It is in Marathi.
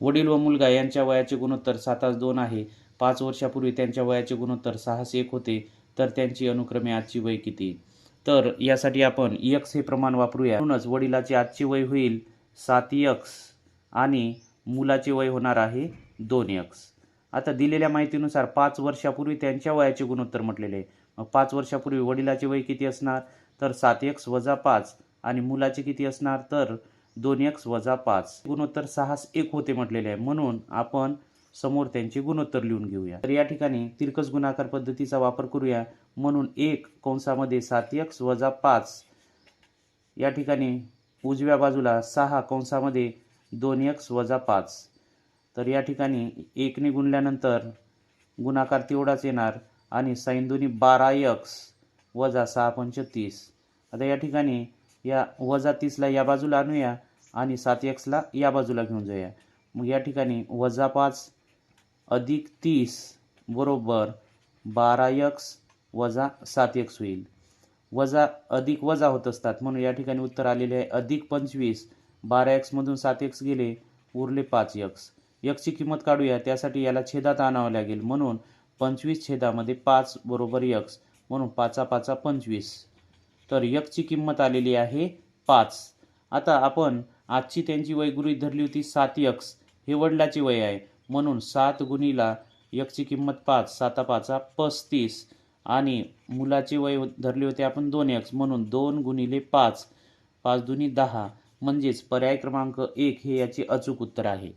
वडील व मुलगा यांच्या वयाचे गुणोत्तर 7:2 आहे. 5 वर्षापूर्वी त्यांच्या वयाचे गुणोत्तर 6:1 होते, तर त्यांची अनुक्रमे आजची वय किती? तर यासाठी आपण x हे प्रमाण वापरूया. म्हणूनच वडिलाचे आजचे वय होईल 7x आणि मुलाचे वय होणार आहे 2x. आता दिलेल्या माहितीनुसार 5 वर्षापूर्वी त्यांच्या वयाचे गुणोत्तर म्हटलेले आहे. मग 5 वर्षापूर्वी वडिलाचे वय किती असणार? तर 7x - 5 आणि मुलाचे किती असणार? तर 2x - 5. गुणोत्तर 6:1 होते म्हटलेले आहे, म्हणून आपण समोर त्यांचे गुणोत्तर लिहून घेऊया. तर या ठिकाणी तिरकस गुणाकार पद्धतीचा वापर करूया. म्हणून 1 कंसामध्ये 7x - 5 या ठिकाणी उजव्या बाजूला 6 कंसामध्ये 2x - 5. तर या ठिकाणी 1 ने गुणल्यानंतर गुणाकार तेवढाच येणार आणि साइन दोन्ही 12x - 6 पंच 30. आता या ठिकाणी या -30ला या बाजूला आणूया आणि 7xला या बाजूला घेऊन जाऊया. मग या ठिकाणी -5 अधिक 30 बरोबर 12x - 7x होईल. वजा अधिक वजा होत असतात, म्हणून या ठिकाणी उत्तर आलेले आहे अधिक 25. 12x मधून 7x गेले, उरले 5x. ची किंमत काढूया, त्यासाठी याला छेदात आणावं लागेल. म्हणून 25 छेदामध्ये 5 बरोबर x, म्हणून 5 5 25. तर ची किंमत आलेली आहे 5. आता आपण आजची त्यांची वय गृहीत धरली होती 7x, हे वडिलाचे वय आहे, म्हणून 7 गुणिला ची किंमत 5, 7 5 35 आणि मुलाचे वय धरले होते आपण 2x, म्हणून 2 गुणिले 5, 5 दुनी 10, म्हणजेच पर्याय क्रमांक 1 हे याचे अचूक उत्तर आहे.